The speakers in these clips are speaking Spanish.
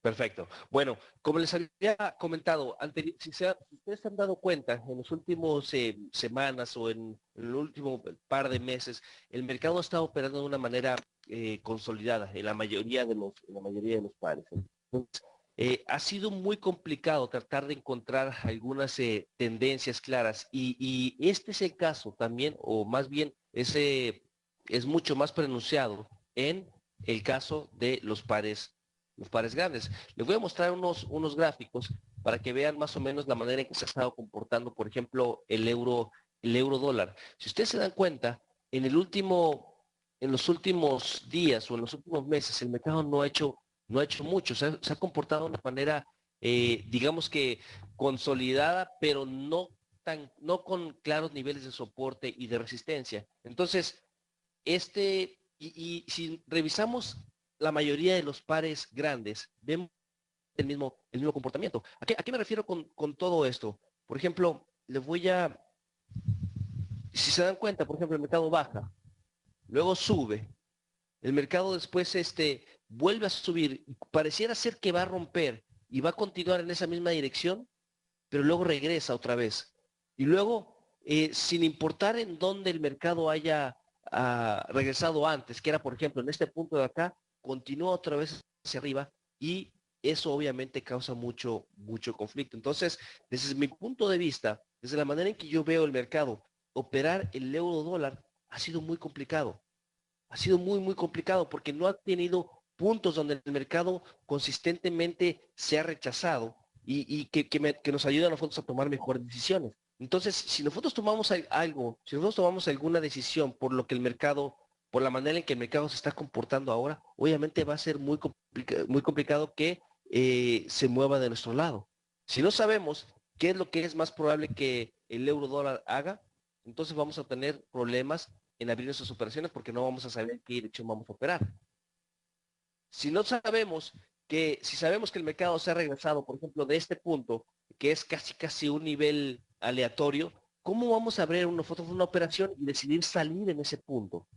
Perfecto. Bueno, como les había comentado, si ustedes se han dado cuenta, en los últimos semanas o en el último par de meses, el mercado está operando de una manera consolidada en la mayoría de los pares. Entonces, ha sido muy complicado tratar de encontrar algunas tendencias claras y este es el caso también, o más bien, es mucho más pronunciado en el caso de los pares grandes. Les voy a mostrar unos gráficos para que vean más o menos la manera en que se ha estado comportando, por ejemplo, el euro dólar. Si ustedes se dan cuenta, en los últimos días o en los últimos meses, el mercado no ha hecho mucho, se ha comportado de una manera, digamos que consolidada, pero no con claros niveles de soporte y de resistencia. Entonces, y si revisamos la mayoría de los pares grandes, vemos el mismo comportamiento. ¿A qué me refiero con todo esto? Por ejemplo, si se dan cuenta, por ejemplo, el mercado baja, luego sube, el mercado después vuelve a subir, pareciera ser que va a romper y va a continuar en esa misma dirección, pero luego regresa otra vez. Y luego, sin importar en dónde el mercado haya regresado antes, que era, por ejemplo, en este punto de acá, continúa otra vez hacia arriba y eso obviamente causa mucho, mucho conflicto. Entonces, desde mi punto de vista, desde la manera en que yo veo el mercado, operar el euro dólar ha sido muy complicado. Ha sido muy, muy complicado porque no ha tenido puntos donde el mercado consistentemente se ha rechazado y que nos ayudan a nosotros a tomar mejores decisiones. Entonces, si nosotros tomamos algo, si nosotros tomamos alguna decisión por la manera en que el mercado se está comportando ahora, obviamente va a ser muy complicado que se mueva de nuestro lado. Si no sabemos qué es lo que es más probable que el euro dólar haga, entonces vamos a tener problemas en abrir nuestras operaciones porque no vamos a saber qué dirección vamos a operar. Si sabemos que el mercado se ha regresado, por ejemplo, de este punto, que es casi casi un nivel aleatorio, ¿cómo vamos a abrir nosotros una operación y decidir salir en ese punto?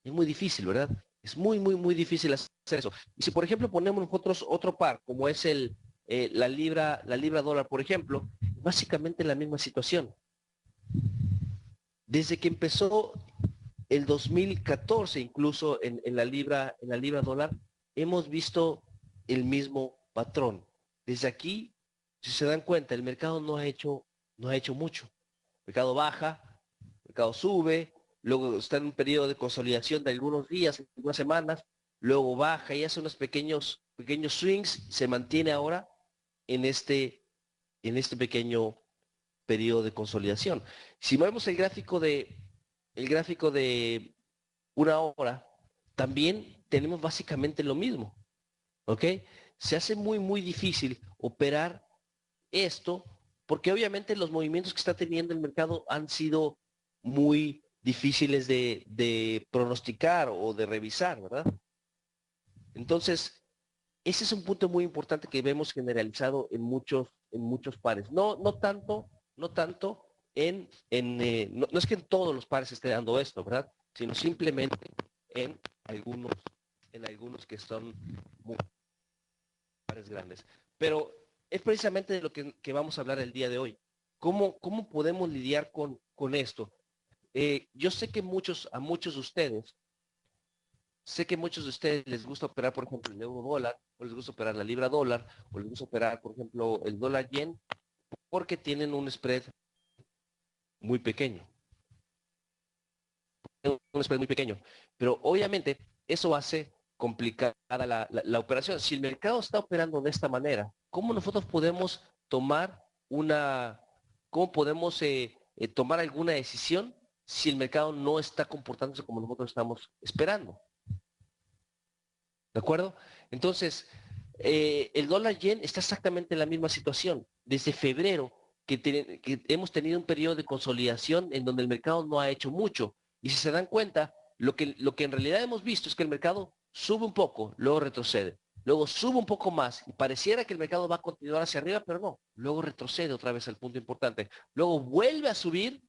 Es muy difícil, ¿verdad? Es muy, muy, muy difícil hacer eso. Y si, por ejemplo, ponemos nosotros otro par, como es la libra dólar, por ejemplo, básicamente la misma situación. Desde que empezó el 2014, incluso en la libra dólar, hemos visto el mismo patrón. Desde aquí, si se dan cuenta, el mercado no ha hecho mucho. El mercado baja, el mercado sube, luego está en un periodo de consolidación de algunos días, algunas semanas, luego baja y hace unos pequeños, pequeños swings, se mantiene ahora en este pequeño periodo de consolidación. Si vemos el gráfico de una hora, también tenemos básicamente lo mismo, ¿ok? Se hace muy, muy difícil operar esto porque obviamente los movimientos que está teniendo el mercado han sido muy difíciles de pronosticar o de revisar, ¿verdad? Entonces, ese es un punto muy importante que vemos generalizado en muchos pares. No tanto no es que en todos los pares esté dando esto, ¿verdad? Sino simplemente en algunos, en algunos que son muy pares grandes. Pero es precisamente de lo que vamos a hablar el día de hoy. ¿Cómo podemos lidiar con esto? Yo sé que muchos de ustedes les gusta operar, por ejemplo, el euro dólar, o les gusta operar la libra dólar, o les gusta operar, por ejemplo, el dólar yen, porque tienen un spread muy pequeño. Un spread muy pequeño. Pero obviamente eso hace complicada la operación. Si el mercado está operando de esta manera, ¿cómo nosotros podemos tomar una, cómo podemos tomar alguna decisión si el mercado no está comportándose como nosotros estamos esperando? ¿De acuerdo? Entonces, el dólar yen está exactamente en la misma situación. Desde febrero que hemos tenido un periodo de consolidación en donde el mercado no ha hecho mucho. Y si se dan cuenta, lo que en realidad hemos visto es que el mercado sube un poco, luego retrocede. Luego sube un poco más y pareciera que el mercado va a continuar hacia arriba, pero no. Luego retrocede otra vez al punto importante. Luego vuelve a subir,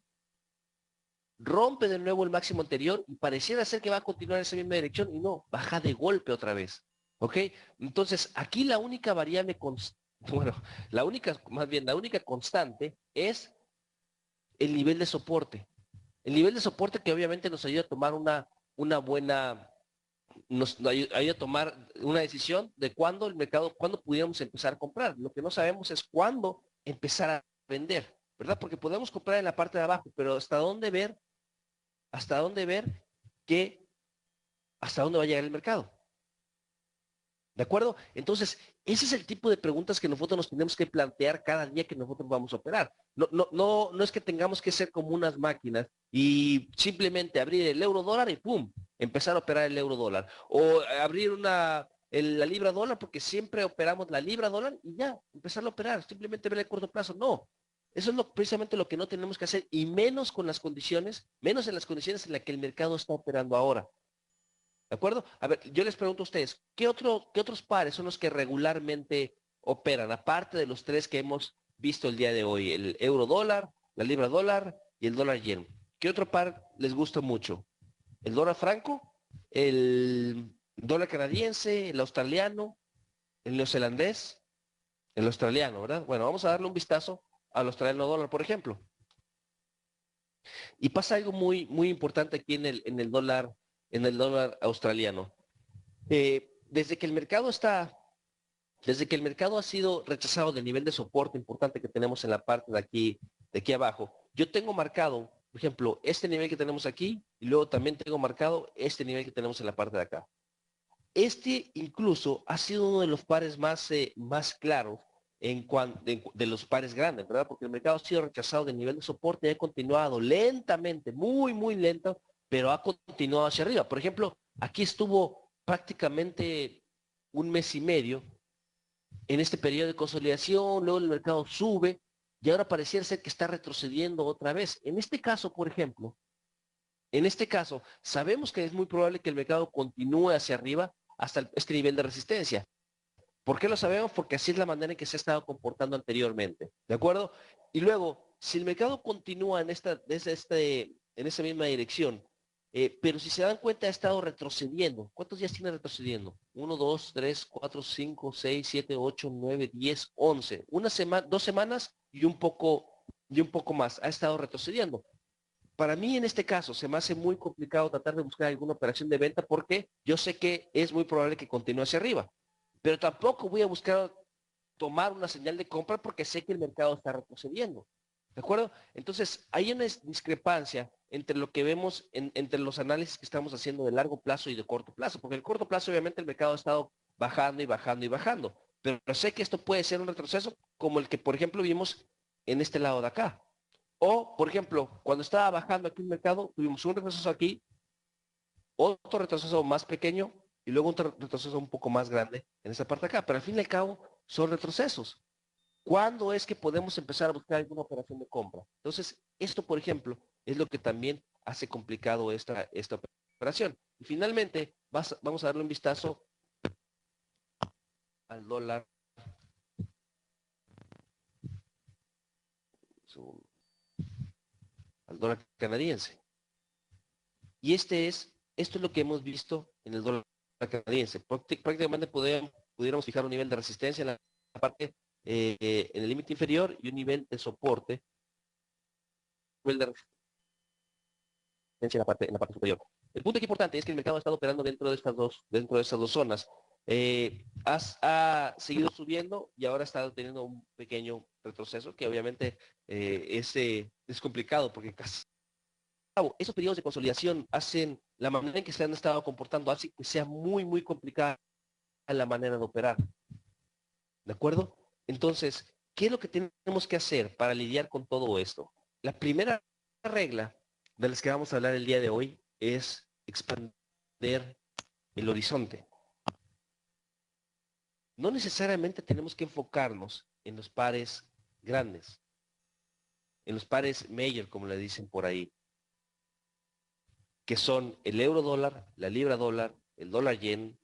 rompe de nuevo el máximo anterior y pareciera ser que va a continuar en esa misma dirección y no, baja de golpe otra vez. ¿Ok? Entonces, aquí la única variable, bueno, la única constante es el nivel de soporte. El nivel de soporte que obviamente nos ayuda a tomar una buena, nos ayuda a tomar una decisión de cuándo el mercado, cuándo pudiéramos empezar a comprar. Lo que no sabemos es cuándo empezar a vender, ¿verdad? Porque podemos comprar en la parte de abajo, pero hasta dónde ver que, hasta dónde va a llegar el mercado. ¿De acuerdo? Entonces, ese es el tipo de preguntas que nosotros nos tenemos que plantear cada día que nosotros vamos a operar. No es que tengamos que ser como unas máquinas y simplemente abrir el euro dólar y ¡pum! Empezar a operar el euro dólar. O abrir la libra dólar porque siempre operamos la libra dólar y ya, empezar a operar, simplemente ver el corto plazo. No. Eso es precisamente lo que no tenemos que hacer y menos con las condiciones, menos en las condiciones en las que el mercado está operando ahora. ¿De acuerdo? A ver, yo les pregunto a ustedes, qué otros pares son los que regularmente operan, aparte de los tres que hemos visto el día de hoy? El euro dólar, la libra dólar y el dólar yen. ¿Qué otro par les gusta mucho? ¿El dólar franco? ¿El dólar canadiense? ¿El australiano? ¿El neozelandés? El australiano, ¿verdad? Bueno, vamos a darle un vistazo al australiano dólar, por ejemplo. Y pasa algo muy, muy importante aquí en el dólar australiano. Desde que el mercado desde que el mercado ha sido rechazado del nivel de soporte importante que tenemos en la parte de aquí abajo, yo tengo marcado, por ejemplo, este nivel que tenemos aquí y luego también tengo marcado este nivel que tenemos en la parte de acá. Este incluso ha sido uno de los pares más claros de los pares grandes, ¿verdad? Porque el mercado ha sido rechazado del nivel de soporte y ha continuado lentamente, muy, muy lento, pero ha continuado hacia arriba. Por ejemplo, aquí estuvo prácticamente un mes y medio en este periodo de consolidación, luego el mercado sube y ahora pareciera ser que está retrocediendo otra vez. En este caso, por ejemplo, en este caso, sabemos que es muy probable que el mercado continúe hacia arriba hasta este nivel de resistencia. ¿Por qué lo sabemos? Porque así es la manera en que se ha estado comportando anteriormente. ¿De acuerdo? Y luego, si el mercado continúa en esa misma dirección, pero si se dan cuenta ha estado retrocediendo. ¿Cuántos días tiene retrocediendo? 1, 2, 3, 4, 5, 6, 7, 8, 9, 10, 11. Una semana, 2 semanas y un poco más. Ha estado retrocediendo. Para mí en este caso se me hace muy complicado tratar de buscar alguna operación de venta porque yo sé que es muy probable que continúe hacia arriba, pero tampoco voy a buscar tomar una señal de compra porque sé que el mercado está retrocediendo. ¿De acuerdo? Entonces, hay una discrepancia entre lo que vemos, entre los análisis que estamos haciendo de largo plazo y de corto plazo, porque el corto plazo obviamente el mercado ha estado bajando y bajando y bajando, pero sé que esto puede ser un retroceso como el que, por ejemplo, vimos en este lado de acá. O, por ejemplo, cuando estaba bajando aquí el mercado, tuvimos un retroceso aquí, otro retroceso más pequeño y luego un retroceso un poco más grande en esta parte de acá. Pero al fin y al cabo son retrocesos. ¿Cuándo es que podemos empezar a buscar alguna operación de compra? Entonces, esto, por ejemplo, es lo que también hace complicado esta operación. Y finalmente, vamos a darle un vistazo al dólar, al dólar canadiense. Y esto es lo que hemos visto en el dólar canadiense. Prácticamente pudiéramos fijar un nivel de resistencia en la parte, en el límite inferior y un nivel de soporte, un nivel de resistencia en la parte superior. El punto aquí importante es que el mercado ha estado operando dentro de estas dos zonas. Ha seguido subiendo y ahora está teniendo un pequeño retroceso que obviamente es complicado porque casi esos periodos de consolidación hacen la manera en que se han estado comportando, hace que sea muy, muy complicada la manera de operar. ¿De acuerdo? Entonces, ¿qué es lo que tenemos que hacer para lidiar con todo esto? La primera regla de las que vamos a hablar el día de hoy es expandir el horizonte. No necesariamente tenemos que enfocarnos en los pares grandes, en los pares major, como le dicen por ahí, que son el euro dólar, la libra dólar, el dólar yen,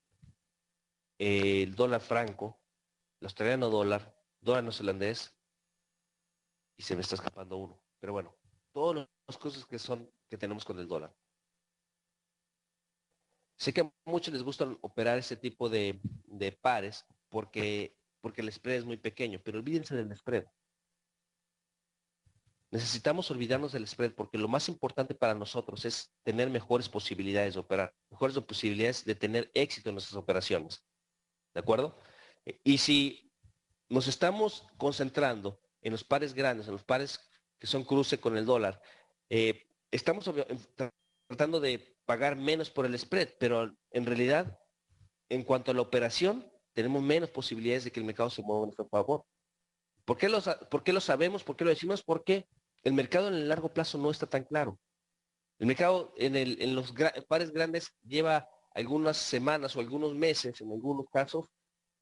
el dólar franco, el australiano dólar, dólar neozelandés, y se me está escapando uno. Pero bueno, todas las cosas que tenemos con el dólar. Sé que a muchos les gusta operar ese tipo de pares porque el spread es muy pequeño, pero olvídense del spread. Necesitamos olvidarnos del spread porque lo más importante para nosotros es tener mejores posibilidades de operar, mejores posibilidades de tener éxito en nuestras operaciones. ¿De acuerdo? Y si nos estamos concentrando en los pares grandes, en los pares que son cruce con el dólar, estamos tratando de pagar menos por el spread, pero en realidad, en cuanto a la operación, tenemos menos posibilidades de que el mercado se mueva a nuestro favor. ¿Por qué lo sabemos? ¿Por qué lo decimos? Porque el mercado en el largo plazo no está tan claro. El mercado en los pares grandes lleva algunas semanas o algunos meses, en algunos casos,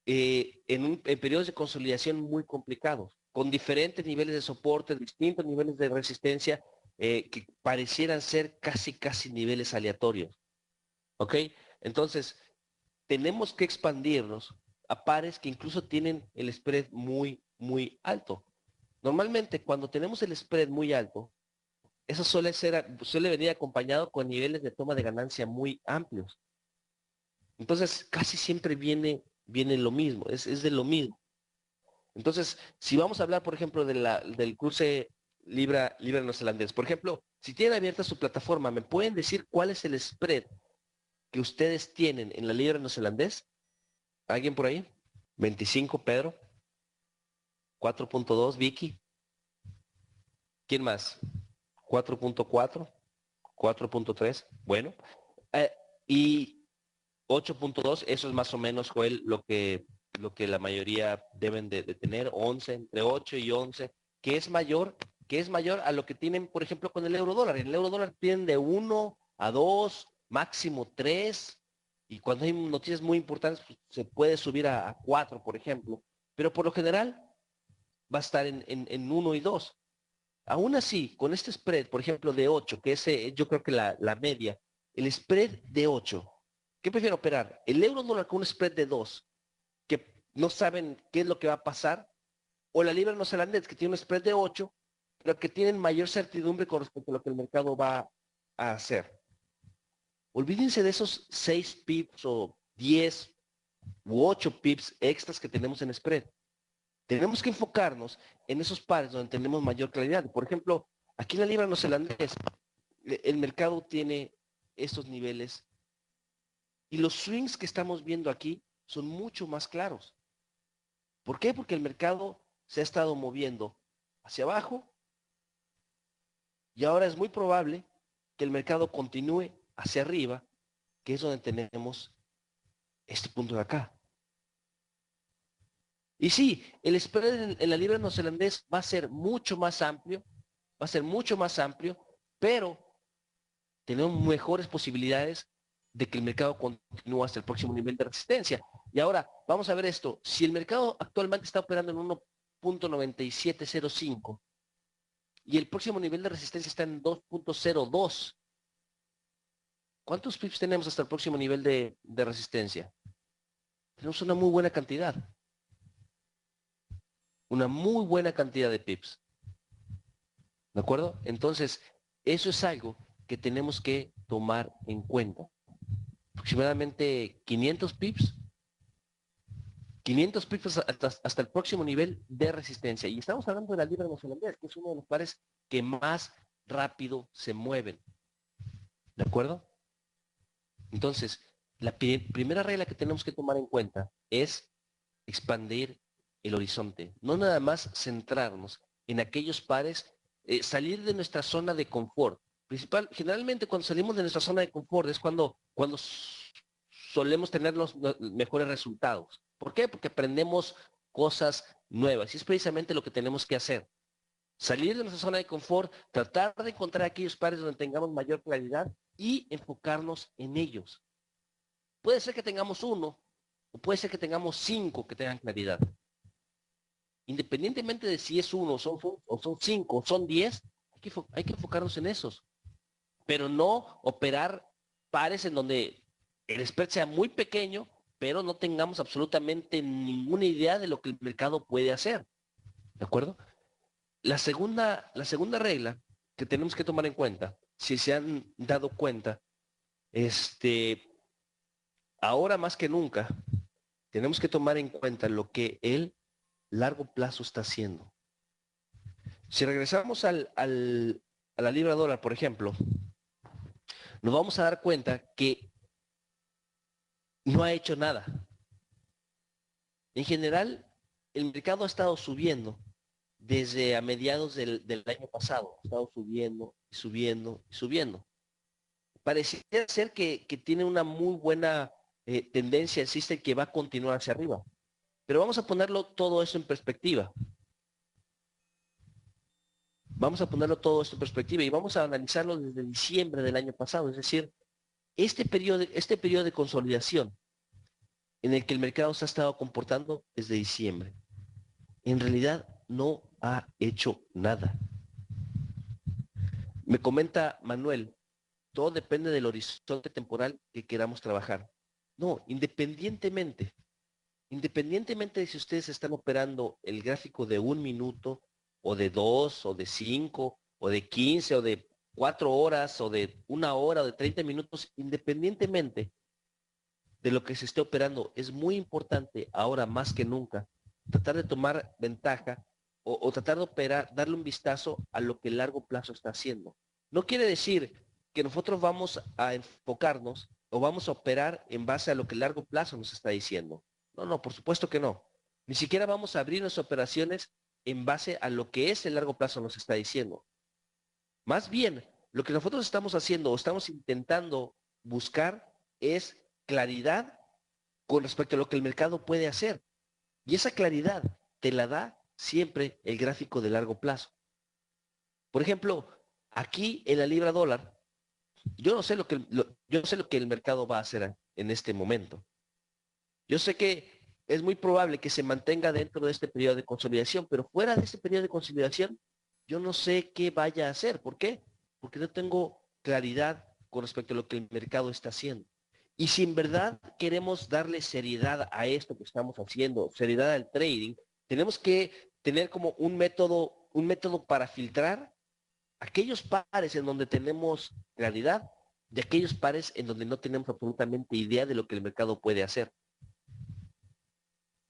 en periodos de consolidación muy complicados, con diferentes niveles de soporte, distintos niveles de resistencia, que parecieran ser casi niveles aleatorios. ¿Ok? Entonces, tenemos que expandirnos a pares que incluso tienen el spread muy alto. Normalmente, cuando tenemos el spread muy alto, eso suele venir acompañado con niveles de toma de ganancia muy amplios. Entonces, casi siempre viene lo mismo, es de lo mismo. Entonces, si vamos a hablar, por ejemplo, del cruce libra neozelandés, por ejemplo, si tienen abierta su plataforma, ¿me pueden decir cuál es el spread que ustedes tienen en la libra neozelandés? ¿Alguien por ahí? 25, Pedro. 4.2, Vicky. ¿Quién más? 4.4, 4.3. Bueno. Eh, y 8.2, eso es más o menos, Joel, lo que la mayoría deben de tener, 11, entre 8 y 11, que es mayor a lo que tienen, por ejemplo, con el euro dólar. El euro dólar tienen de 1 a 2, máximo 3, y cuando hay noticias muy importantes, pues, se puede subir a 4, por ejemplo, pero por lo general va a estar en 1 y 2. Aún así, con este spread, por ejemplo, de 8, que es yo creo que la media, el spread de 8, ¿qué prefiero operar? ¿El euro dólar con un spread de 2, que no saben qué es lo que va a pasar? ¿O la libra neozelandés, que tiene un spread de 8, pero que tienen mayor certidumbre con respecto a lo que el mercado va a hacer? Olvídense de esos 6 pips o 10 u 8 pips extras que tenemos en spread. Tenemos que enfocarnos en esos pares donde tenemos mayor claridad. Por ejemplo, aquí en la libra neozelandés, el mercado tiene estos niveles y los swings que estamos viendo aquí son mucho más claros. ¿Por qué? Porque el mercado se ha estado moviendo hacia abajo y ahora es muy probable que el mercado continúe hacia arriba, que es donde tenemos este punto de acá. Y sí, el spread en la libra neozelandés va a ser mucho más amplio, pero tenemos mejores posibilidades de que el mercado continúe hasta el próximo nivel de resistencia. Y ahora, vamos a ver esto. Si el mercado actualmente está operando en 1.9705 y el próximo nivel de resistencia está en 2.02, ¿cuántos pips tenemos hasta el próximo nivel de resistencia? Tenemos una muy buena cantidad. Una muy buena cantidad de pips. ¿De acuerdo? Entonces, eso es algo que tenemos que tomar en cuenta. Aproximadamente 500 pips 500 pips hasta el próximo nivel de resistencia. Y estamos hablando de la libra neozelandés, que es uno de los pares que más rápido se mueven. ¿De acuerdo? Entonces, la primera regla que tenemos que tomar en cuenta es expandir el horizonte. No nada más centrarnos en aquellos pares, salir de nuestra zona de confort. Generalmente cuando salimos de nuestra zona de confort es cuando solemos tener los mejores resultados. ¿Por qué? Porque aprendemos cosas nuevas y es precisamente lo que tenemos que hacer. Salir de nuestra zona de confort, tratar de encontrar aquellos pares donde tengamos mayor claridad y enfocarnos en ellos. Puede ser que tengamos uno o puede ser que tengamos 5 que tengan claridad. Independientemente de si es uno o son 5 o son 10, hay que enfocarnos en esos. Pero no operar pares en donde el spread sea muy pequeño, pero no tengamos absolutamente ninguna idea de lo que el mercado puede hacer. ¿De acuerdo? La segunda regla que tenemos que tomar en cuenta, si se han dado cuenta, este, ahora más que nunca, tenemos que tomar en cuenta lo que el largo plazo está haciendo. Si regresamos a la libra dólar, por ejemplo, nos vamos a dar cuenta que no ha hecho nada. En general, el mercado ha estado subiendo desde a mediados del año pasado. Ha estado subiendo y subiendo y subiendo. Pareciera ser que tiene una muy buena tendencia, existe que va a continuar hacia arriba. Pero vamos a ponerlo todo eso en perspectiva. Vamos a ponerlo todo esto en perspectiva y vamos a analizarlo desde diciembre del año pasado. Es decir, este periodo de consolidación en el que el mercado se ha estado comportando desde diciembre, en realidad no ha hecho nada. Me comenta Manuel, todo depende del horizonte temporal que queramos trabajar. No, independientemente de si ustedes están operando el gráfico de 1 minuto, o de 2, o de 5, o de 15, o de 4 horas, o de 1 hora, o de 30 minutos, independientemente de lo que se esté operando, es muy importante ahora más que nunca tratar de tomar ventaja o tratar de operar, darle un vistazo a lo que el largo plazo está haciendo. No quiere decir que nosotros vamos a enfocarnos o vamos a operar en base a lo que el largo plazo nos está diciendo. No, no, por supuesto que no. Ni siquiera vamos a abrir nuestras operaciones en base a lo que ese largo plazo nos está diciendo. Más bien, lo que nosotros estamos haciendo o estamos intentando buscar es claridad con respecto a lo que el mercado puede hacer. Y esa claridad te la da siempre el gráfico de largo plazo. Por ejemplo, aquí en la libra dólar, yo no sé yo no sé lo que el mercado va a hacer en este momento. Yo sé que es muy probable que se mantenga dentro de este periodo de consolidación, pero fuera de este periodo de consolidación, yo no sé qué vaya a hacer. ¿Por qué? Porque no tengo claridad con respecto a lo que el mercado está haciendo. Y si en verdad queremos darle seriedad a esto que estamos haciendo, seriedad al trading, tenemos que tener como un método para filtrar aquellos pares en donde tenemos claridad de aquellos pares en donde no tenemos absolutamente idea de lo que el mercado puede hacer.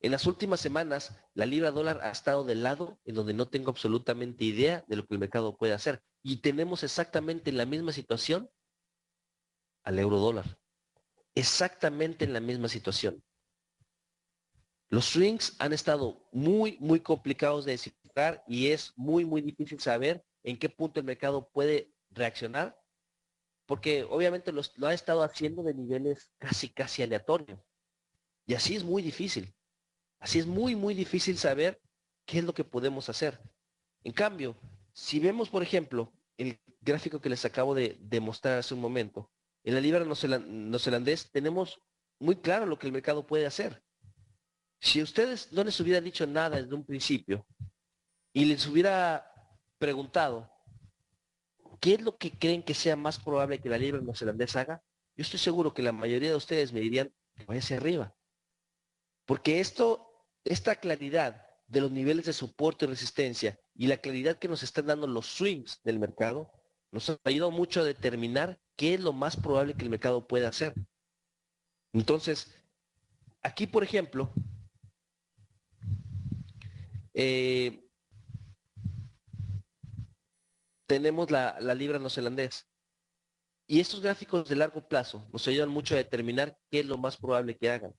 En las últimas semanas, la libra dólar ha estado del lado en donde no tengo absolutamente idea de lo que el mercado puede hacer. Y tenemos exactamente en la misma situación al euro dólar. Exactamente en la misma situación. Los swings han estado muy, muy complicados de descifrar y es muy, muy difícil saber en qué punto el mercado puede reaccionar, porque obviamente lo ha estado haciendo de niveles casi, casi aleatorios. Y así es muy difícil. Así es muy, muy difícil saber qué es lo que podemos hacer. En cambio, si vemos, por ejemplo, el gráfico que les acabo de mostrar hace un momento, en la libra neozelandés tenemos muy claro lo que el mercado puede hacer. Si ustedes no les hubiera dicho nada desde un principio y les hubiera preguntado qué es lo que creen que sea más probable que la libra neozelandés haga, yo estoy seguro que la mayoría de ustedes me dirían que vaya hacia arriba. Porque esta claridad de los niveles de soporte y resistencia y la claridad que nos están dando los swings del mercado, nos ha ayudado mucho a determinar qué es lo más probable que el mercado pueda hacer. Entonces, aquí, por ejemplo, eh, tenemos la libra neozelandés. Y estos gráficos de largo plazo nos ayudan mucho a determinar qué es lo más probable que hagan.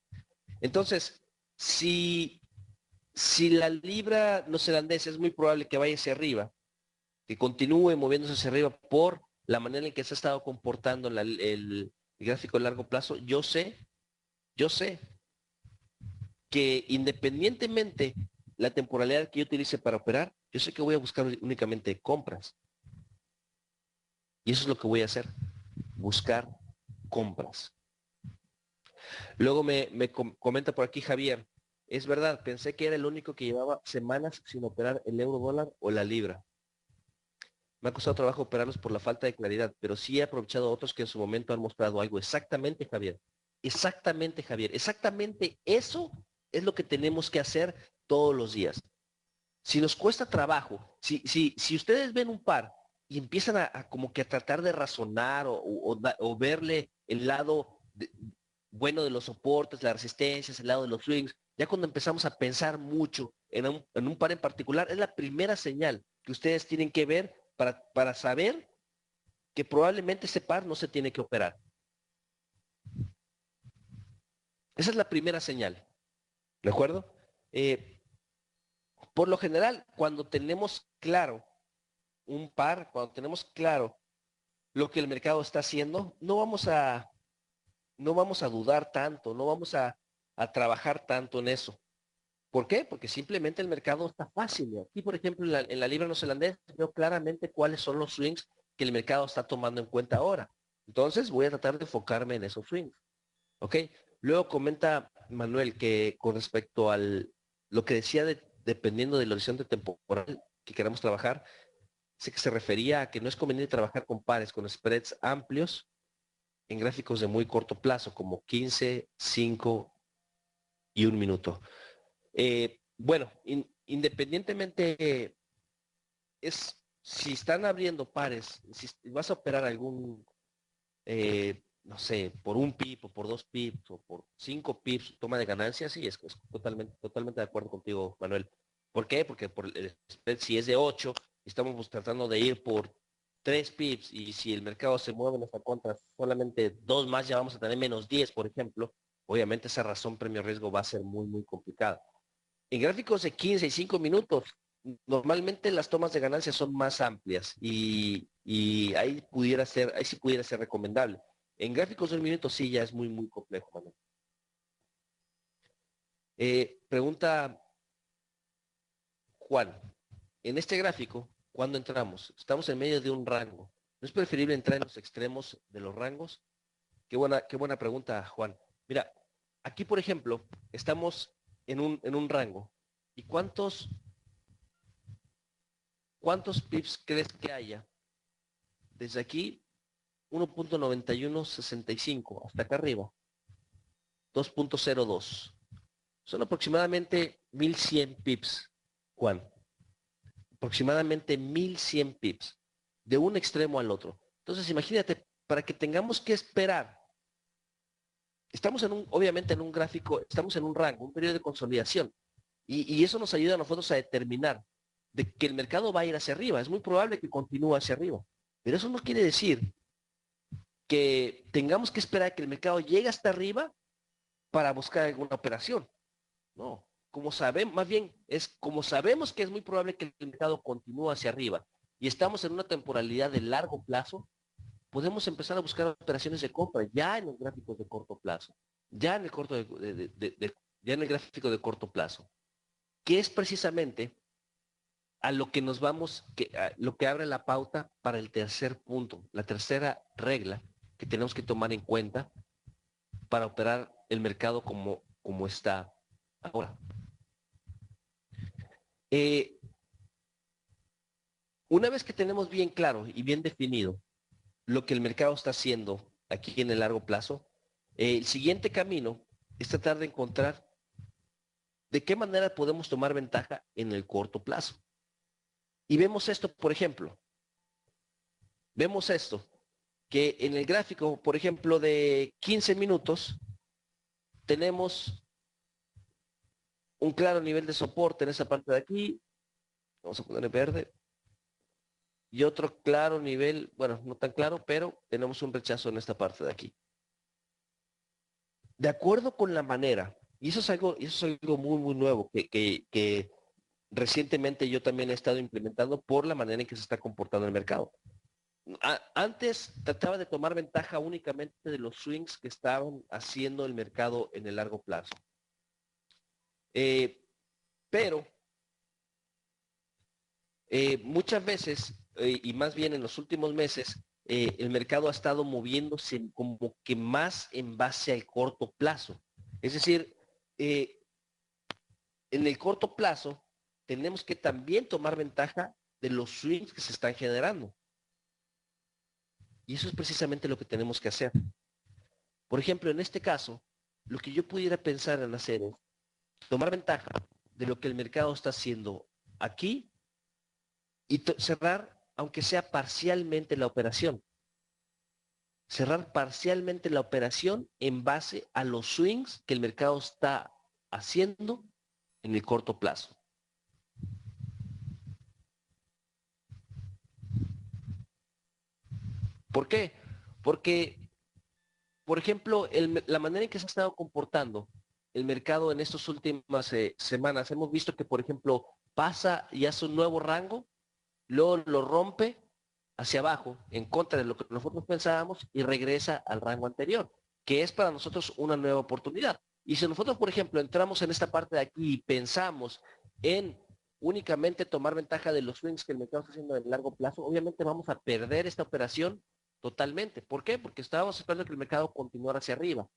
Entonces, si la libra neozelandesa es muy probable que vaya hacia arriba, que continúe moviéndose hacia arriba por la manera en que se ha estado comportando el gráfico de largo plazo, yo sé que independientemente la temporalidad que yo utilice para operar, yo sé que voy a buscar únicamente compras. Y eso es lo que voy a hacer, buscar compras. Luego me comenta por aquí Javier, es verdad, pensé que era el único que llevaba semanas sin operar el euro dólar o la libra. Me ha costado trabajo operarlos por la falta de claridad, pero sí he aprovechado a otros que en su momento han mostrado algo. Exactamente, Javier. Exactamente, Javier. Exactamente eso es lo que tenemos que hacer todos los días. Si nos cuesta trabajo, si ustedes ven un par y empiezan a como que a tratar de razonar o verle el lado bueno de los soportes, las resistencias, el lado de los swings, ya cuando empezamos a pensar mucho en un par en particular, es la primera señal que ustedes tienen que ver para saber que probablemente ese par no se tiene que operar. Esa es la primera señal, ¿de acuerdo? Por lo general, cuando tenemos claro un par, cuando tenemos claro lo que el mercado está haciendo, no vamos a dudar tanto, no vamos a trabajar tanto en eso. ¿Por qué? Porque simplemente el mercado está fácil. Aquí, por ejemplo, en la libra neozelandesa veo claramente cuáles son los swings que el mercado está tomando en cuenta ahora. Entonces voy a tratar de enfocarme en esos swings. ¿Ok? Luego comenta Manuel que con respecto al lo que decía dependiendo del horizonte temporal que queramos trabajar, sé que se refería a que no es conveniente trabajar con pares, con spreads amplios en gráficos de muy corto plazo, como 15, 5 y 1 minuto. Bueno, independientemente si están abriendo pares, si vas a operar algún, no sé, por 1 pip o por 2 pips o por 5 pips, toma de ganancias, sí, es totalmente de acuerdo contigo, Manuel. ¿Por qué? Porque por el spread, si es de 8, estamos tratando de ir por 3 pips y si el mercado se mueve en nuestra contra, solamente 2 más, ya vamos a tener -10, por ejemplo. Obviamente esa razón premio-riesgo va a ser muy, muy complicada. En gráficos de 15 y 5 minutos, normalmente las tomas de ganancias son más amplias y ahí sí pudiera ser recomendable. En gráficos de 1 minuto sí ya es muy, muy complejo, Manuel. Pregunta Juan, en este gráfico, ¿cuándo entramos? Estamos en medio de un rango. ¿No es preferible entrar en los extremos de los rangos? Qué buena pregunta, Juan. Mira, aquí, por ejemplo, estamos en un rango. ¿Y cuántos pips crees que haya? Desde aquí, 1.9165 hasta acá arriba, 2.02. Son aproximadamente 1100 pips, Juan. Aproximadamente 1100 pips, de un extremo al otro. Entonces, imagínate, para que tengamos que esperar, estamos obviamente en un gráfico, estamos en un rango, un periodo de consolidación. Y eso nos ayuda a nosotros a determinar de que el mercado va a ir hacia arriba. Es muy probable que continúe hacia arriba. Pero eso no quiere decir que tengamos que esperar a que el mercado llegue hasta arriba para buscar alguna operación. No, como sabemos, más bien es como sabemos que es muy probable que el mercado continúe hacia arriba y estamos en una temporalidad de largo plazo, podemos empezar a buscar operaciones de compra ya en los gráficos de corto plazo, ya en el ya en el gráfico de corto plazo, que es precisamente a lo que nos vamos, lo que abre la pauta para el tercer punto, la tercera regla que tenemos que tomar en cuenta para operar el mercado como está ahora. Eh, una vez que tenemos bien claro y bien definido lo que el mercado está haciendo aquí en el largo plazo, el siguiente camino es tratar de encontrar de qué manera podemos tomar ventaja en el corto plazo. Y vemos esto, por ejemplo, vemos esto, que en el gráfico, por ejemplo, de 15 minutos, tenemos un claro nivel de soporte en esa parte de aquí, vamos a ponerle verde, y otro claro nivel, bueno, no tan claro, pero tenemos un rechazo en esta parte de aquí. De acuerdo con la manera, y eso es algo muy, muy nuevo que recientemente yo también he estado implementando por la manera en que se está comportando el mercado. Antes trataba de tomar ventaja únicamente de los swings que estaban haciendo el mercado en el largo plazo. Pero muchas veces, y más bien en los últimos meses, el mercado ha estado moviéndose como que más en base al corto plazo. Es decir, en el corto plazo tenemos que también tomar ventaja de los swings que se están generando. Y eso es precisamente lo que tenemos que hacer. Por ejemplo, en este caso, lo que yo pudiera pensar en hacer es tomar ventaja de lo que el mercado está haciendo aquí y cerrar, aunque sea parcialmente, la operación. cerrar parcialmente la operación en base a los swings que el mercado está haciendo en el corto plazo. ¿Por qué? Porque, por ejemplo, la manera en que se ha estado comportando el mercado en estas últimas semanas, hemos visto que, por ejemplo, pasa y hace un nuevo rango, luego lo rompe hacia abajo, en contra de lo que nosotros pensábamos, y regresa al rango anterior, que es para nosotros una nueva oportunidad. Y si nosotros, por ejemplo, entramos en esta parte de aquí y pensamos en únicamente tomar ventaja de los swings que el mercado está haciendo en largo plazo, obviamente vamos a perder esta operación totalmente. ¿Por qué? Porque estábamos esperando que el mercado continuara hacia arriba.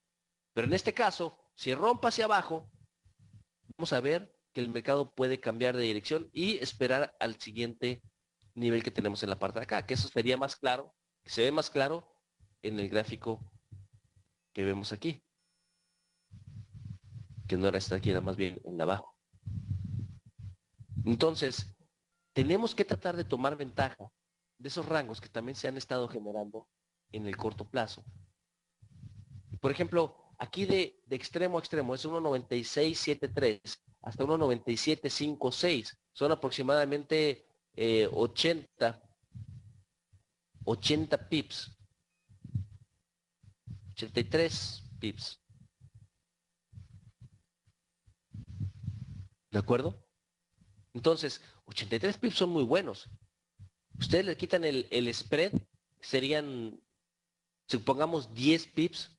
Pero en este caso, si rompa hacia abajo, vamos a ver que el mercado puede cambiar de dirección y esperar al siguiente nivel que tenemos en la parte de acá, que eso sería más claro, que se ve más claro en el gráfico que vemos aquí, que no era esta aquí, era más bien en abajo. Entonces, tenemos que tratar de tomar ventaja de esos rangos que también se han estado generando en el corto plazo. Por ejemplo, aquí de extremo a extremo es 1.9673 hasta 1.9756. Son aproximadamente 80 pips, 83 pips. ¿De acuerdo? Entonces, 83 pips son muy buenos. Ustedes le quitan el spread, serían, supongamos 10 pips,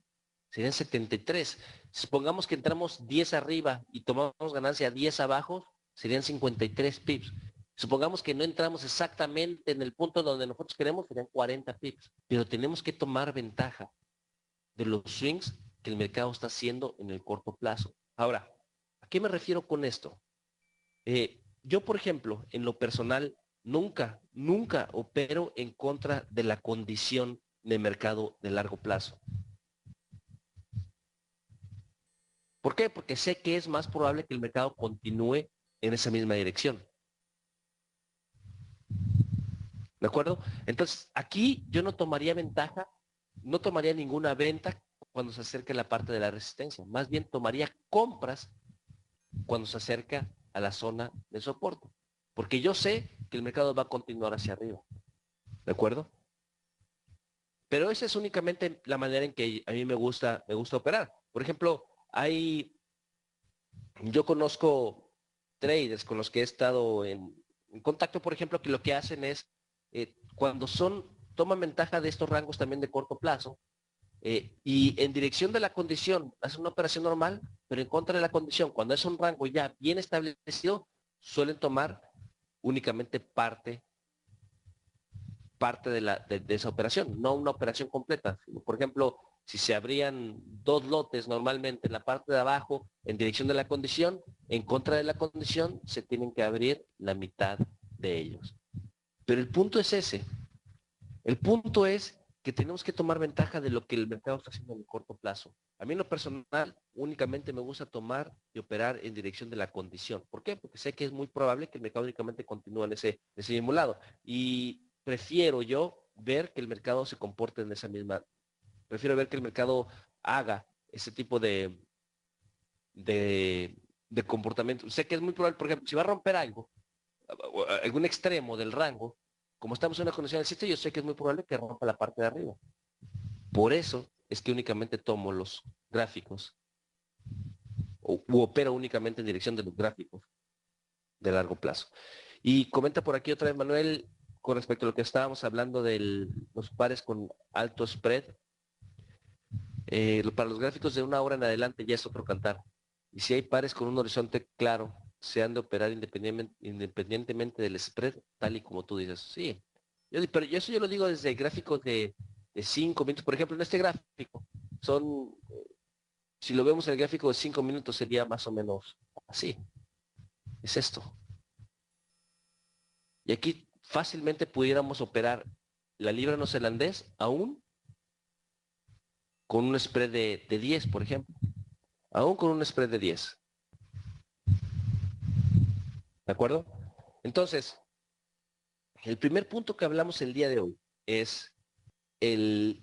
serían 73. Supongamos que entramos 10 arriba y tomamos ganancia 10 abajo, serían 53 pips. Supongamos que no entramos exactamente en el punto donde nosotros queremos, serían 40 pips. Pero tenemos que tomar ventaja de los swings que el mercado está haciendo en el corto plazo. Ahora, ¿a qué me refiero con esto? Yo, por ejemplo, en lo personal, nunca opero en contra de la condición de mercado de largo plazo. ¿Por qué? Porque sé que es más probable que el mercado continúe en esa misma dirección. ¿De acuerdo? Entonces, aquí yo no tomaría ventaja, no tomaría ninguna venta cuando se acerque la parte de la resistencia. Más bien tomaría compras cuando se acerca a la zona de soporte. Porque yo sé que el mercado va a continuar hacia arriba. ¿De acuerdo? Pero esa es únicamente la manera en que a mí me gusta operar. Por ejemplo, yo conozco traders con los que he estado en contacto, por ejemplo, que lo que hacen es, cuando toman ventaja de estos rangos también de corto plazo, y en dirección de la condición, hacen una operación normal, pero en contra de la condición, cuando es un rango ya bien establecido, suelen tomar únicamente parte de esa operación, no una operación completa. Por ejemplo, si se abrían dos lotes normalmente en la parte de abajo en dirección de la condición, en contra de la condición se tienen que abrir la mitad de ellos. Pero el punto es ese. El punto es que tenemos que tomar ventaja de lo que el mercado está haciendo en el corto plazo. A mí en lo personal únicamente me gusta tomar y operar en dirección de la condición. ¿Por qué? Porque sé que es muy probable que el mercado únicamente continúe en ese mismo lado. Y prefiero yo ver que el mercado se comporte en esa misma, prefiero ver que el mercado haga ese tipo de, de comportamiento. Sé que es muy probable, por ejemplo, si va a romper algo, algún extremo del rango, como estamos en una condición alcista, yo sé que es muy probable que rompa la parte de arriba. Por eso es que únicamente tomo los gráficos u opero únicamente en dirección de los gráficos de largo plazo. Y comenta por aquí otra vez Manuel con respecto a lo que estábamos hablando de los pares con alto spread. Para los gráficos de una hora en adelante ya es otro cantar. Y si hay pares con un horizonte claro, se han de operar independientemente del spread, tal y como tú dices. Sí, pero eso yo lo digo desde gráficos de 5 minutos. Por ejemplo, en este gráfico, son, si lo vemos en el gráfico de 5 minutos, sería más o menos así. Es esto. Y aquí fácilmente pudiéramos operar la libra neozelandés aún con un spread de 10, por ejemplo. Aún con un spread de 10. ¿De acuerdo? Entonces, el primer punto que hablamos el día de hoy es el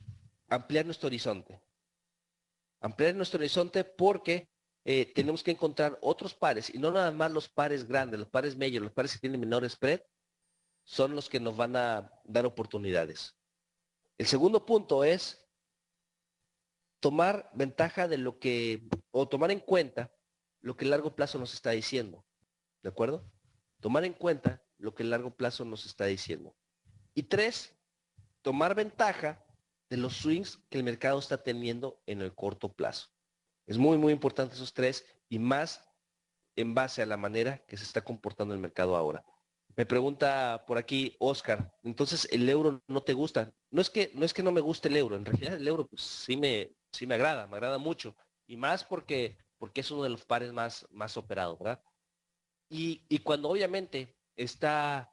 ampliar nuestro horizonte. Ampliar nuestro horizonte porque tenemos que encontrar otros pares, y no nada más los pares grandes, los pares medios, los pares que tienen menor spread, son los que nos van a dar oportunidades. El segundo punto es tomar ventaja de lo que, o tomar en cuenta lo que el largo plazo nos está diciendo. ¿De acuerdo? Tomar en cuenta lo que el largo plazo nos está diciendo. Y tres, tomar ventaja de los swings que el mercado está teniendo en el corto plazo. Es muy, muy importante esos tres, y más en base a la manera que se está comportando el mercado ahora. Me pregunta por aquí Oscar, entonces el euro no te gusta. No es que no me guste el euro, en realidad el euro pues sí me agrada mucho. Y más porque es uno de los pares más operados, ¿verdad? Y cuando obviamente está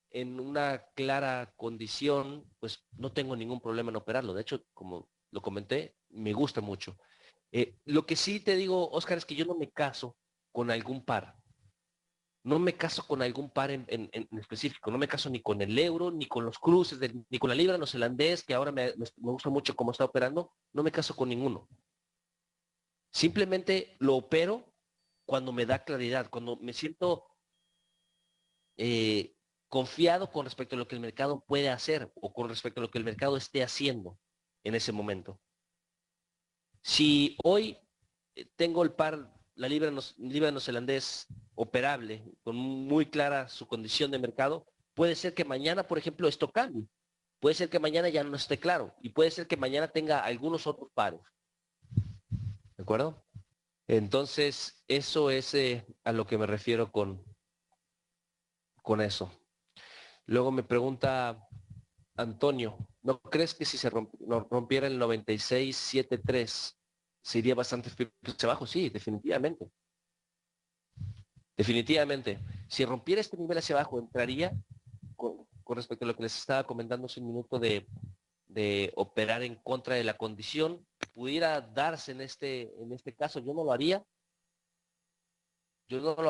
en una clara condición, pues no tengo ningún problema en operarlo. De hecho, como lo comenté, me gusta mucho. Lo que sí te digo, Oscar, es que yo no me caso con algún par. No me caso con algún par en específico. No me caso ni con el euro, ni con los cruces, ni con la libra neozelandés, que ahora me gusta mucho cómo está operando. No me caso con ninguno. Simplemente lo opero cuando me da claridad, cuando me siento eh, confiado con respecto a lo que el mercado puede hacer o con respecto a lo que el mercado esté haciendo en ese momento. Si hoy tengo el par, libra neozelandés operable, con muy clara su condición de mercado, puede ser que mañana, por ejemplo, esto cambie. Puede ser que mañana ya no esté claro y puede ser que mañana tenga algunos otros pares. ¿De acuerdo? Entonces, eso es a lo que me refiero con eso. Luego me pregunta Antonio, ¿no crees que si se rompiera el 96.73 se iría bastante hacia abajo? Sí, definitivamente. Definitivamente. Si rompiera este nivel hacia abajo, entraría con respecto a lo que les estaba comentando hace un minuto de operar en contra de la condición. Pudiera darse en este caso, yo no lo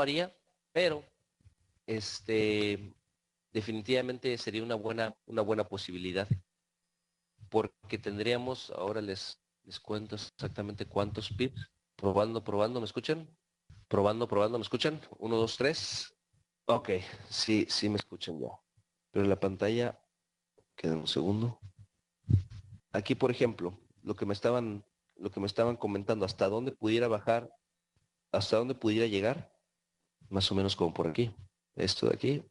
haría, pero definitivamente sería una buena posibilidad, porque tendríamos, ahora les cuento exactamente cuántos pips. Probando, ¿me escuchan? Probando, ¿me escuchan? Uno, dos, tres. Ok, sí me escuchan ya. Pero en la pantalla, queda un segundo. Aquí, por ejemplo, lo que me estaban comentando, hasta dónde pudiera bajar, hasta dónde pudiera llegar, más o menos como por aquí. Esto de aquí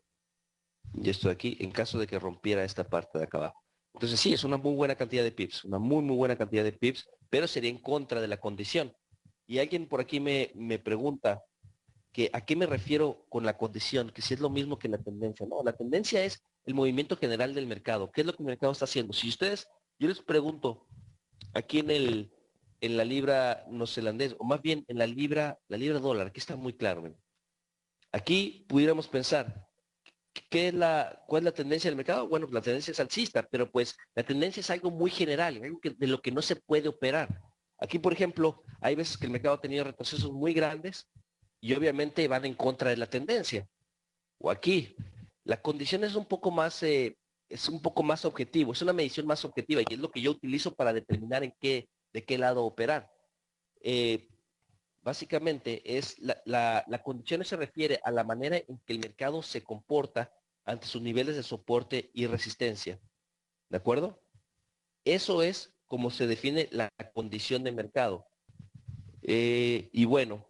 y esto de aquí, en caso de que rompiera esta parte de acá abajo. Entonces sí, es una muy buena cantidad de pips, una muy, muy buena cantidad de pips, pero sería en contra de la condición. Y alguien por aquí me pregunta que a qué me refiero con la condición, que si es lo mismo que la tendencia. No, la tendencia es el movimiento general del mercado. ¿Qué es lo que el mercado está haciendo? Si ustedes, yo les pregunto, aquí en la libra neozelandés, o más bien en la libra dólar, aquí está muy claro. ¿Ven? Aquí pudiéramos pensar, ¿cuál es la tendencia del mercado? Bueno, la tendencia es alcista, pero pues la tendencia es algo muy general, algo de lo que no se puede operar. Aquí, por ejemplo, hay veces que el mercado ha tenido retrocesos muy grandes y obviamente van en contra de la tendencia. O aquí, la condición es un poco más objetivo, es una medición más objetiva y es lo que yo utilizo para determinar de qué lado operar. Eh, Básicamente la condición se refiere a la manera en que el mercado se comporta ante sus niveles de soporte y resistencia. ¿De acuerdo? Eso es como se define la condición de mercado. Y bueno,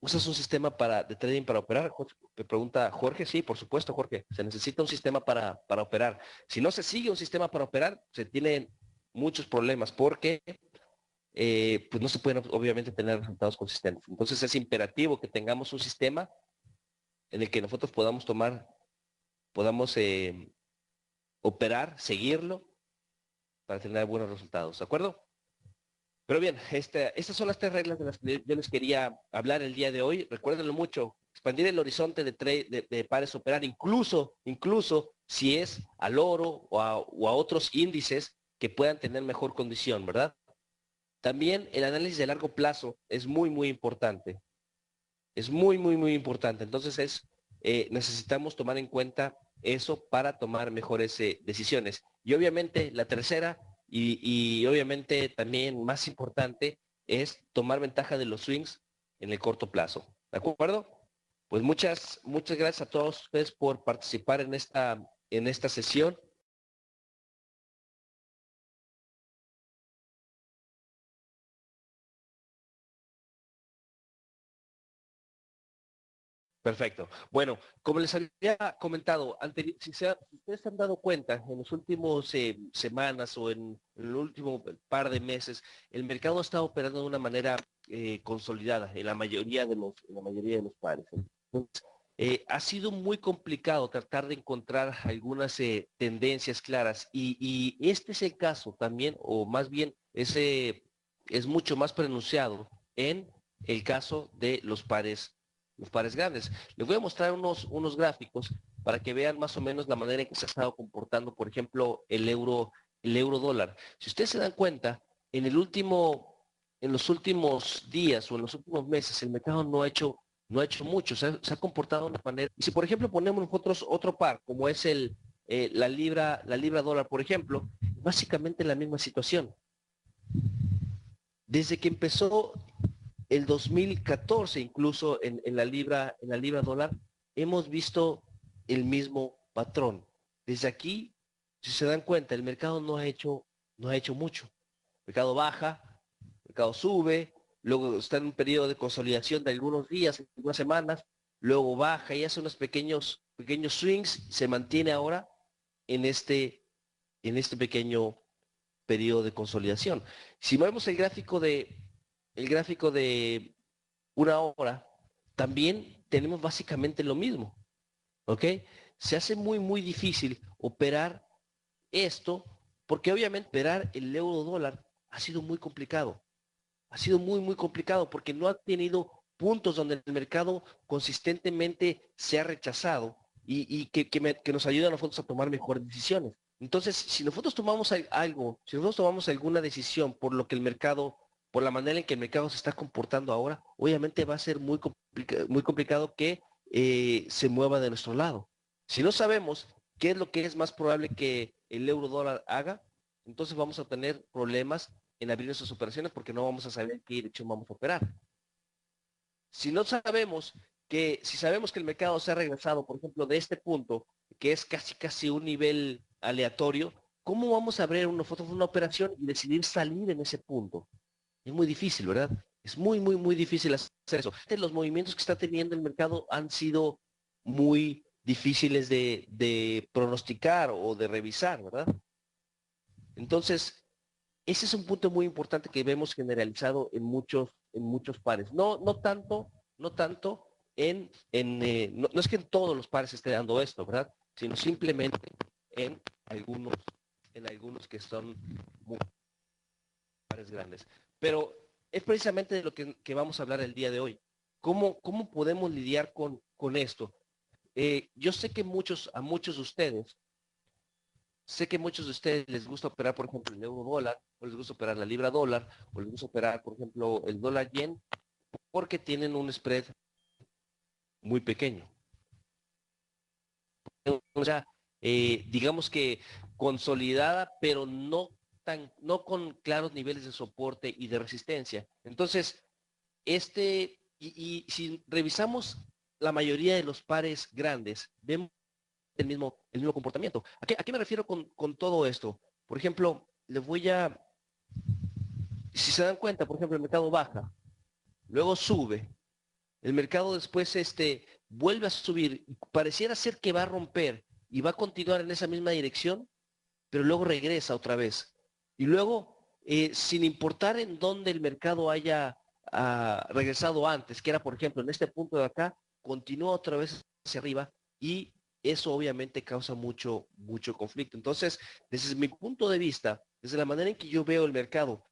¿usas un sistema de trading para operar? Me pregunta Jorge. Sí, por supuesto, Jorge. Se necesita un sistema para operar. Si no se sigue un sistema para operar, se tienen muchos problemas porque pues no se pueden obviamente tener resultados consistentes. Entonces es imperativo que tengamos un sistema en el que nosotros podamos operar, seguirlo para tener buenos resultados. ¿De acuerdo? Pero bien, estas son las tres reglas de las que yo les quería hablar el día de hoy. Recuérdenlo mucho, expandir el horizonte de pares operar, incluso si es al oro o a otros índices que puedan tener mejor condición, ¿verdad? También el análisis de largo plazo es muy, muy importante. Es muy, muy, muy importante. Entonces necesitamos tomar en cuenta eso para tomar mejores decisiones. Y obviamente la tercera, y obviamente también más importante es tomar ventaja de los swings en el corto plazo. ¿De acuerdo? Pues muchas gracias a todos ustedes por participar en esta sesión. Perfecto. Bueno, como les había comentado, si ustedes se han dado cuenta en los últimos semanas o en el último par de meses, el mercado está operando de una manera consolidada en en la mayoría de los pares. Entonces, ha sido muy complicado tratar de encontrar algunas tendencias claras y este es el caso también, o más bien es mucho más pronunciado en el caso de los pares grandes. Les voy a mostrar unos gráficos para que vean más o menos la manera en que se ha estado comportando, por ejemplo, el euro dólar. Si ustedes se dan cuenta, en los últimos días o en los últimos meses, el mercado no ha hecho mucho, se ha comportado de una manera. Y si, por ejemplo, ponemos nosotros otro par, como es la libra dólar, por ejemplo, básicamente la misma situación. Desde que empezó el 2014, incluso en la libra dólar, hemos visto el mismo patrón. Desde aquí, si se dan cuenta, el mercado no ha hecho mucho. El mercado baja, el mercado sube, luego está en un periodo de consolidación de algunos días, algunas semanas, luego baja y hace unos pequeños swings, se mantiene ahora en en este pequeño periodo de consolidación. Si vemos el gráfico de una hora, también tenemos básicamente lo mismo, ¿ok? Se hace muy difícil operar esto porque obviamente operar el euro dólar ha sido muy complicado. Ha sido muy complicado porque no ha tenido puntos donde el mercado consistentemente se ha rechazado que nos ayudan a nosotros a tomar mejores decisiones. Entonces, si nosotros tomamos algo, si nosotros tomamos alguna decisión por lo que el mercado, por la manera en que el mercado se está comportando ahora, obviamente va a ser muy complicado que se mueva de nuestro lado. Si no sabemos qué es lo que es más probable que el euro dólar haga, entonces vamos a tener problemas en abrir nuestras operaciones porque no vamos a saber qué dirección vamos a operar. Si no sabemos si sabemos que el mercado se ha regresado, por ejemplo, de este punto, que es casi un nivel aleatorio, ¿cómo vamos a abrir nosotros una operación y decidir salir en ese punto? Es muy difícil, ¿verdad? Es muy difícil hacer eso. Los movimientos que está teniendo el mercado han sido muy difíciles de pronosticar o de revisar, ¿verdad? Entonces, ese es un punto muy importante que vemos generalizado en muchos pares. No tanto no es que en todos los pares esté dando esto, ¿verdad? Sino simplemente en algunos, en algunos que son muy pares grandes. Pero es precisamente de lo que vamos a hablar el día de hoy. ¿Cómo podemos lidiar con esto? Yo sé que a muchos de ustedes Sé que muchos de ustedes les gusta operar, por ejemplo, el euro dólar, o les gusta operar la libra dólar, o les gusta operar, por ejemplo, el dólar yen, porque tienen un spread muy pequeño. O sea, digamos que consolidada, pero no con claros niveles de soporte y de resistencia. Entonces, y si revisamos la mayoría de los pares grandes, vemos el mismo comportamiento. A qué me refiero con todo esto? Por ejemplo, si se dan cuenta, por ejemplo, el mercado baja, luego sube, el mercado después vuelve a subir, pareciera ser que va a romper y va a continuar en esa misma dirección, pero luego regresa otra vez. Y luego, sin importar en dónde el mercado haya regresado antes, que era, por ejemplo, en este punto de acá, continúa otra vez hacia arriba y eso obviamente causa mucho conflicto. Entonces, desde mi punto de vista, desde la manera en que yo veo el mercado,